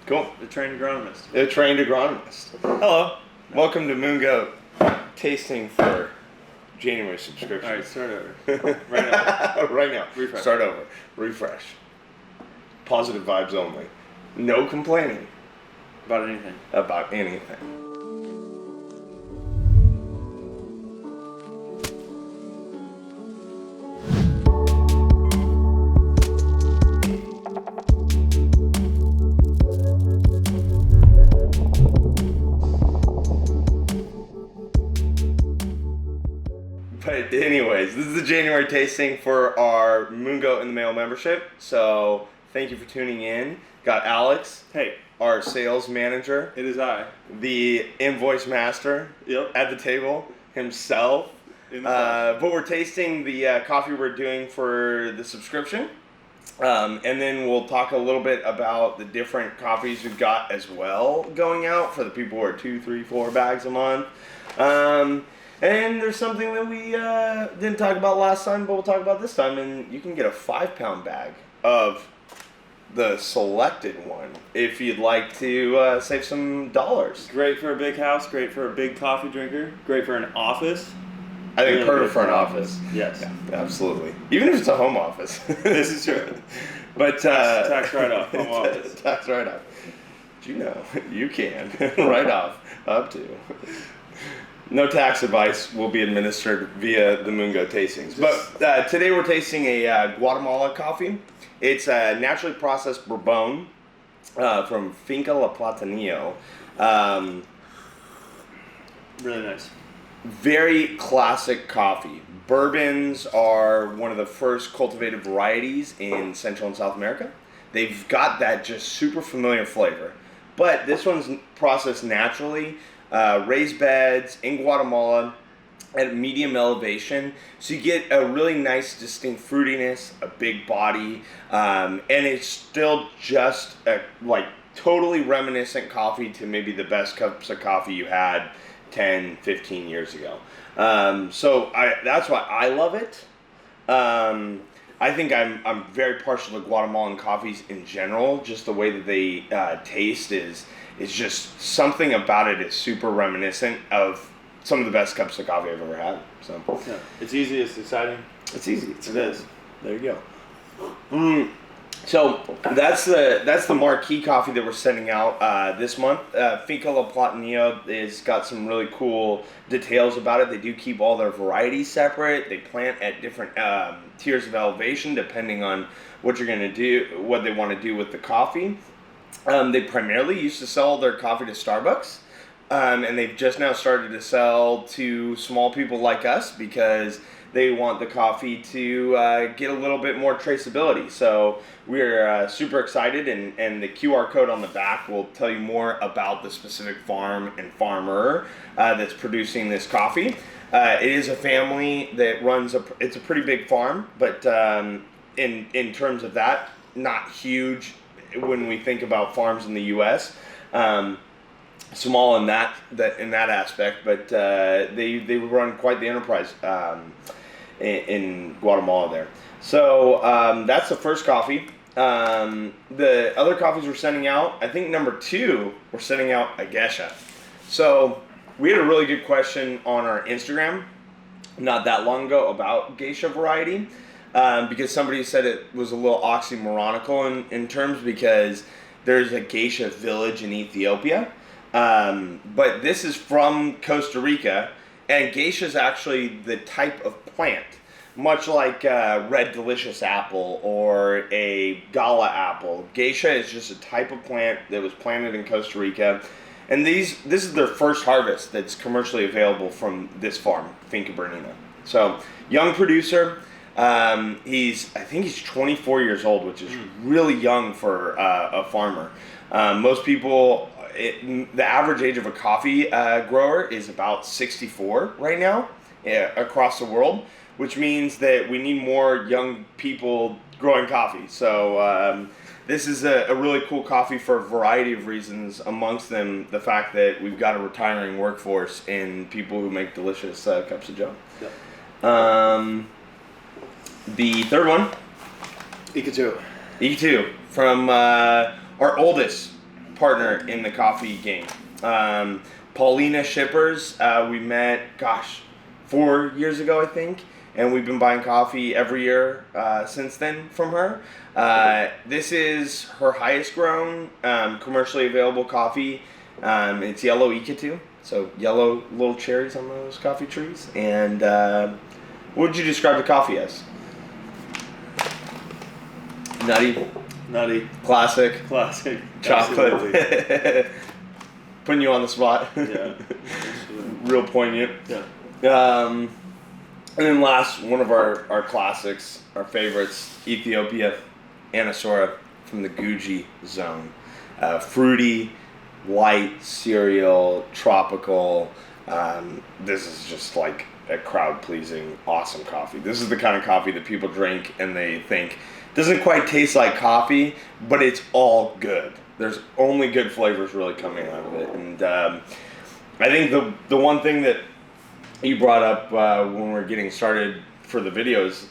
Cool. The trained agronomist. A trained agronomist. Hello. Welcome to MoonGoat tasting for January subscription. All right, start over. Right now. Right now. Refresh. Start over. Refresh. Positive vibes only. No complaining About anything. about anything. But anyways, this is the January tasting for our MoonGoat in the Mail membership. So thank you for tuning in. Got Alex, Hey, our sales manager, it is I. the invoice master Yep. at the table himself. In the flesh. But we're tasting the coffee we're doing for the subscription. And then we'll talk a little bit about the different coffees we've got as well going out for the people who are 2, 3, 4 bags a month. And there's something that we didn't talk about last time, but we'll talk about this time. And you can get a 5-pound bag of the selected one if you'd like to save some dollars. Great for a big house, great for a big coffee drinker, great for an office. I think Really perfect good for an office. Yes. Yeah, absolutely. Even if it's a home office. This is true. But Tax write-off, home office. Tax write-off. Do you know you can write off up to. No tax advice will be administered via the MoonGoat tastings. But today we're tasting a Guatemala coffee. It's a naturally processed bourbon from Finca La Platanillo. Really nice. Very classic coffee. Bourbons are one of the first cultivated varieties in Central and South America. They've got that just super familiar flavor. But this one's processed naturally, raised beds in Guatemala at medium elevation. So you get a really nice distinct fruitiness, a big body, and it's still just a totally reminiscent coffee to maybe the best cups of coffee you had 10, 15 years ago. So that's why I love it. I think I'm very partial to Guatemalan coffees in general. Just the way that they taste is just something about it is super reminiscent of some of the best cups of coffee I've ever had. So Yeah. It's easy, it's exciting. it's easy. It is. There you go. So that's the marquee coffee that we're sending out this month. Finca La Platanillo has got some really cool details about it. They do keep all their varieties separate. They plant at different tiers of elevation depending on what you're gonna do, what they want to do with the coffee. They primarily used to sell their coffee to Starbucks, and they've just now started to sell to small people like us because they want the coffee to get a little bit more traceability. So we're super excited, and the QR code on the back will tell you more about the specific farm and farmer that's producing this coffee. It is a family that runs it's a pretty big farm, but in terms of that, not huge when we think about farms in the U.S. Small in that aspect, but they run quite the enterprise in Guatemala there. So that's the first coffee. The other coffees we're sending out, I think number 2, we're sending out a geisha. So we had a really good question on our Instagram not that long ago about geisha variety, because somebody said it was a little oxymoronical in terms because there's a geisha village in Ethiopia. But this is from Costa Rica, and geisha is actually the type of plant, much like red delicious apple or a gala apple. Geisha is just a type of plant that was planted in Costa Rica, and this is their first harvest that's commercially available from this farm, Finca Bernina. So young producer. I think he's 24 years old, which is really young for a farmer. Most people. The average age of a coffee grower is about 64 right now across the world, which means that we need more young people growing coffee. So this is a really cool coffee for a variety of reasons, amongst them the fact that we've got a retiring workforce and people who make delicious cups of joe. Yeah. The third one, Ikatu. E2, from our oldest partner in the coffee game. Paulina Shippers, we met, 4 years ago, I think. And we've been buying coffee every year since then from her. This is her highest grown commercially available coffee. It's yellow Ikatu, so yellow little cherries on those coffee trees. And what would you describe the coffee as? Nutty. Classic. Chocolate. Putting you on the spot. Yeah. Real poignant. Yeah. And then last, one of our classics, our favorites, Ethiopia Anasora from the Guji zone. Fruity, light, cereal, tropical. This is just like a crowd-pleasing, awesome coffee. This is the kind of coffee that people drink and they think, doesn't quite taste like coffee, but it's all good. There's only good flavors really coming out of it. And I think the one thing that you brought up when we were getting started for the videos,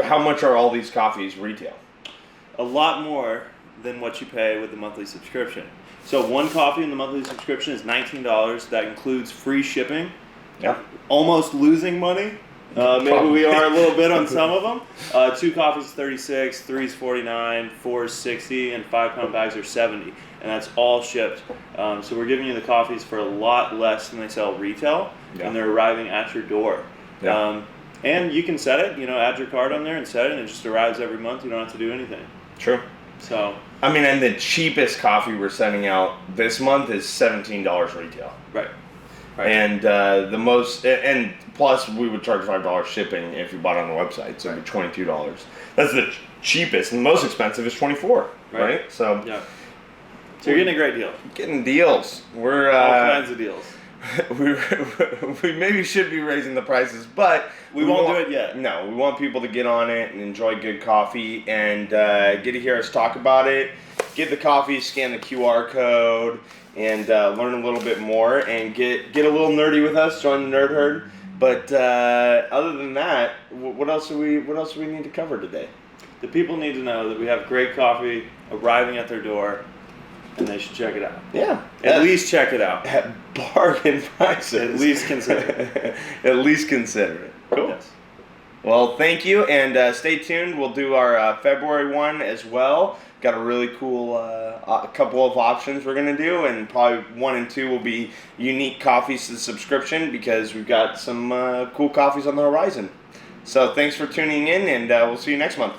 how much are all these coffees retail? A lot more than what you pay with the monthly subscription. So one coffee in the monthly subscription is $19. That includes free shipping. Yeah. Almost losing money. Maybe we are a little bit on some of them. 2 coffees $36, 3's $49, 4's $60, and 5-pound bags are $70, and that's all shipped. So we're giving you the coffees for a lot less than they sell retail, and they're arriving at your door. Yeah. And you can set it. Add your card on there and set it, and it just arrives every month. You don't have to do anything. True. So. I mean, and the cheapest coffee we're sending out this month is $17 retail. Right. And the most, and plus we would charge $5 shipping if you bought it on the website, so it'd be $22. That's the cheapest, and the most expensive is $24, right? So yeah. So you're getting a great deal. Getting deals. We're all kinds of deals. we maybe should be raising the prices, but we won't do it yet. No, we want people to get on it and enjoy good coffee and get to hear us talk about it. Get the coffee, scan the QR code, and learn a little bit more and get a little nerdy with us. Join the nerd herd. But other than that, what else do we need to cover today? The people need to know that we have great coffee arriving at their door, and they should check it out. Yeah, at least check it out at bargain prices. At least consider it. At least consider it. Cool. Yes. Well, thank you, and stay tuned. We'll do our February one as well. Got a really cool couple of options we're going to do, and probably 1 and 2 will be unique coffees to the subscription because we've got some cool coffees on the horizon. So thanks for tuning in, and we'll see you next month.